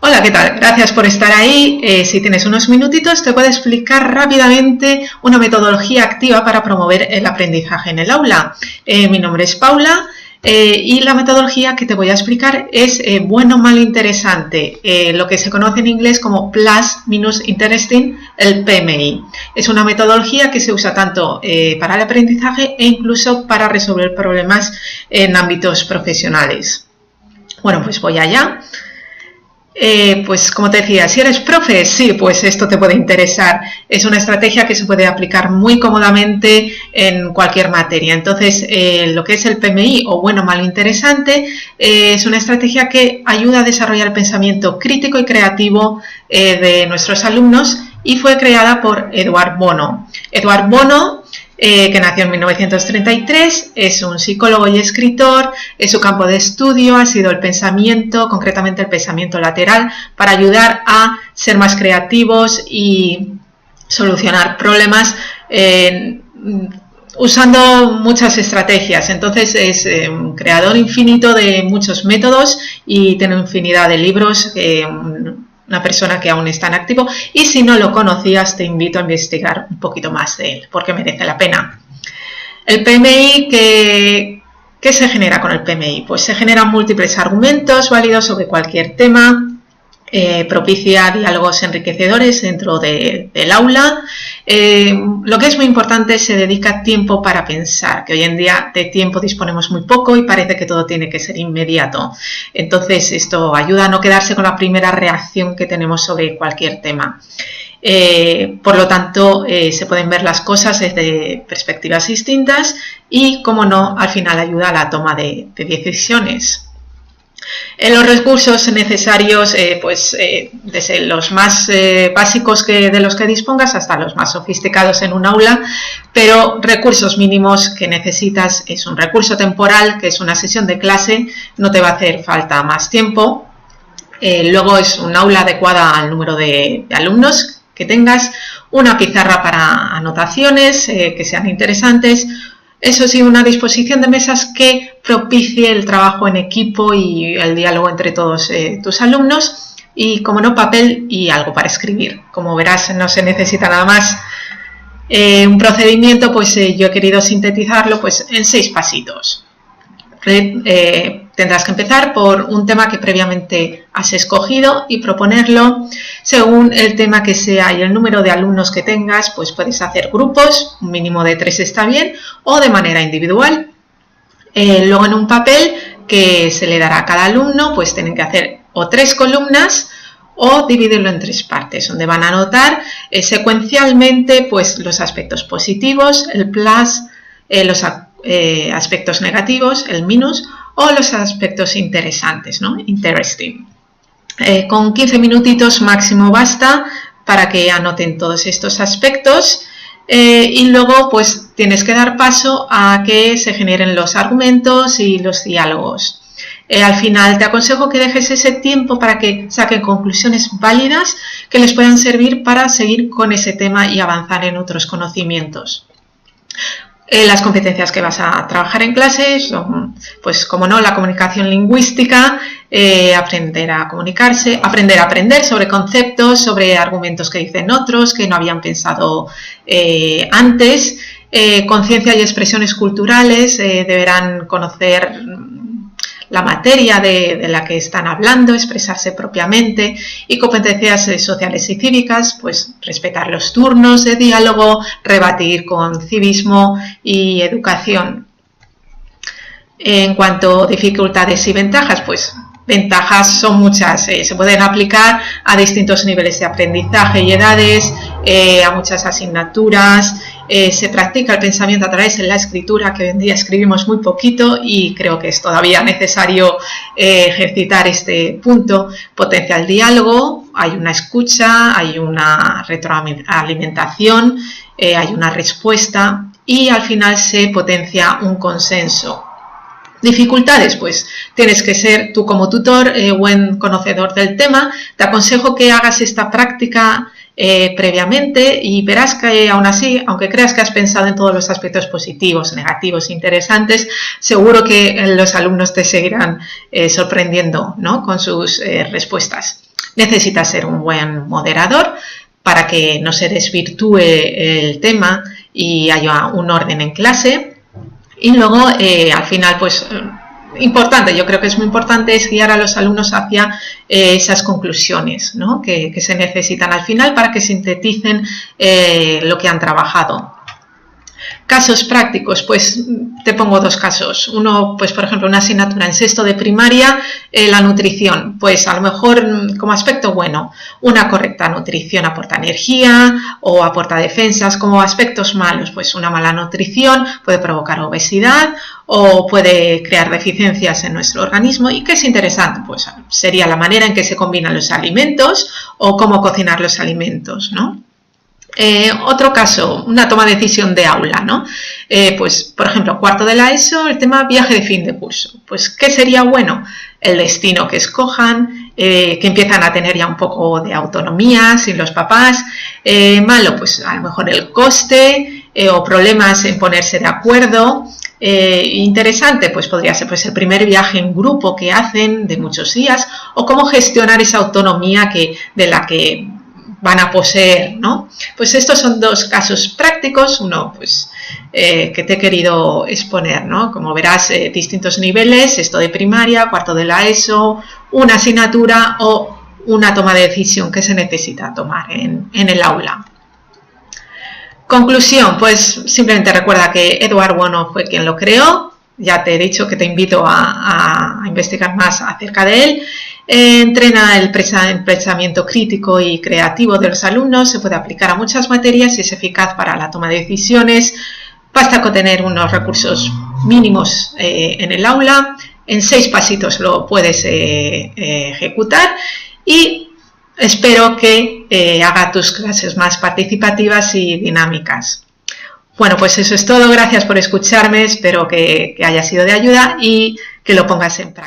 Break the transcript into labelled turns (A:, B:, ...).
A: Hola, ¿qué tal? Gracias por estar ahí. Si tienes unos minutitos, te puedo explicar rápidamente una metodología activa para promover el aprendizaje en el aula. Mi nombre es Paula y la metodología que te voy a explicar es bueno, mal, interesante, lo que se conoce en inglés como plus, minus, interesting, el PMI. Es una metodología que se usa tanto para el aprendizaje e incluso para resolver problemas en ámbitos profesionales. Bueno, pues voy allá. Pues como te decía, si eres profe, sí, pues esto te puede interesar. Es una estrategia que se puede aplicar muy cómodamente en cualquier materia. Entonces, lo que es el PMI o bueno, mal, interesante, es una estrategia que ayuda a desarrollar el pensamiento crítico y creativo de nuestros alumnos y fue creada por Edward Bono. Edward Bono, que nació en 1933, es un psicólogo y escritor. Su campo de estudio ha sido el pensamiento, concretamente el pensamiento lateral, para ayudar a ser más creativos y solucionar problemas usando muchas estrategias. Entonces es un creador infinito de muchos métodos y tiene infinidad de libros. Una persona que aún está en activo, y si no lo conocías te invito a investigar un poquito más de él porque merece la pena. El PMI, ¿qué se genera con el PMI? Pues se generan múltiples argumentos válidos sobre cualquier tema, propicia diálogos enriquecedores dentro del aula. Lo que es muy importante, se dedica tiempo para pensar, que hoy en día de tiempo disponemos muy poco y parece que todo tiene que ser inmediato. Entonces esto ayuda a no quedarse con la primera reacción que tenemos sobre cualquier tema. Por lo tanto, se pueden ver las cosas desde perspectivas distintas y, como no, al final ayuda a la toma de decisiones. Los recursos necesarios, desde los más básicos de los que dispongas hasta los más sofisticados en un aula, pero recursos mínimos que necesitas es un recurso temporal, que es una sesión de clase, no te va a hacer falta más tiempo. Luego es un aula adecuada al número de alumnos que tengas, una pizarra para anotaciones que sean interesantes. Eso sí, una disposición de mesas que propicie el trabajo en equipo y el diálogo entre todos tus alumnos y, como no, papel y algo para escribir. Como verás, no se necesita nada más. Un procedimiento, pues yo he querido sintetizarlo pues en 6 pasitos. Tendrás que empezar por un tema que previamente has escogido y proponerlo. Según el tema que sea y el número de alumnos que tengas, pues puedes hacer grupos, un mínimo de 3 está bien, o de manera individual. Luego, en un papel que se le dará a cada alumno, pues tienen que hacer o 3 columnas o dividirlo en 3 partes, donde van a anotar secuencialmente pues los aspectos positivos, el plus, los aspectos negativos, el minus, o los aspectos interesantes, ¿no? Interesting. Con 15 minutitos máximo basta para que anoten todos estos aspectos y luego pues tienes que dar paso a que se generen los argumentos y los diálogos. Al final te aconsejo que dejes ese tiempo para que saquen conclusiones válidas que les puedan servir para seguir con ese tema y avanzar en otros conocimientos. Las competencias que vas a trabajar en clase son, pues como no, la comunicación lingüística, aprender a comunicarse, aprender a aprender sobre conceptos, sobre argumentos que dicen otros, que no habían pensado antes, conciencia y expresiones culturales, deberán conocer la materia de la que están hablando, expresarse propiamente, y competencias sociales y cívicas, pues respetar los turnos de diálogo, rebatir con civismo y educación. En cuanto a dificultades y ventajas, pues ventajas son muchas, se pueden aplicar a distintos niveles de aprendizaje y edades, a muchas asignaturas. Se practica el pensamiento a través de la escritura, que hoy en día escribimos muy poquito y creo que es todavía necesario ejercitar este punto. Potencia el diálogo, hay una escucha, hay una retroalimentación, hay una respuesta y al final se potencia un consenso. Dificultades, pues tienes que ser tú como tutor buen conocedor del tema. Te aconsejo que hagas esta práctica previamente y verás que aún así, aunque creas que has pensado en todos los aspectos positivos, negativos, interesantes, seguro que los alumnos te seguirán sorprendiendo, ¿no?, con sus respuestas. Necesitas ser un buen moderador para que no se desvirtúe el tema y haya un orden en clase. Y luego, al final, pues importante, yo creo que es muy importante, es guiar a los alumnos hacia esas conclusiones, ¿no?, que se necesitan al final para que sinteticen lo que han trabajado. Casos prácticos, pues te pongo dos casos. Uno, pues por ejemplo, una asignatura en sexto de primaria, la nutrición. Pues a lo mejor como aspecto bueno, una correcta nutrición aporta energía o aporta defensas. Como aspectos malos, pues una mala nutrición puede provocar obesidad o puede crear deficiencias en nuestro organismo. ¿Y qué es interesante? Pues sería la manera en que se combinan los alimentos o cómo cocinar los alimentos, ¿no? Otro caso, una toma de decisión de aula, ¿no? Pues, por ejemplo, cuarto de la ESO, el tema viaje de fin de curso. Pues, ¿qué sería bueno? El destino que escojan, que empiezan a tener ya un poco de autonomía sin los papás. Malo, pues a lo mejor el coste o problemas en ponerse de acuerdo. Interesante, pues podría ser pues el primer viaje en grupo que hacen de muchos días o cómo gestionar esa autonomía de la que van a poseer, ¿no? Pues estos son dos casos prácticos, uno pues que te he querido exponer, ¿no? Como verás, distintos niveles, esto de primaria, cuarto de la ESO, una asignatura o una toma de decisión que se necesita tomar en el aula. Conclusión, pues simplemente recuerda que Edward Bono fue quien lo creó, ya te he dicho que te invito a investigar más acerca de él. Entrena el pensamiento crítico y creativo de los alumnos, se puede aplicar a muchas materias y es eficaz para la toma de decisiones. Basta con tener unos recursos mínimos en el aula, en 6 pasitos lo puedes ejecutar y espero que haga tus clases más participativas y dinámicas. Bueno, pues eso es todo, gracias por escucharme, espero que haya sido de ayuda y que lo pongas en práctica.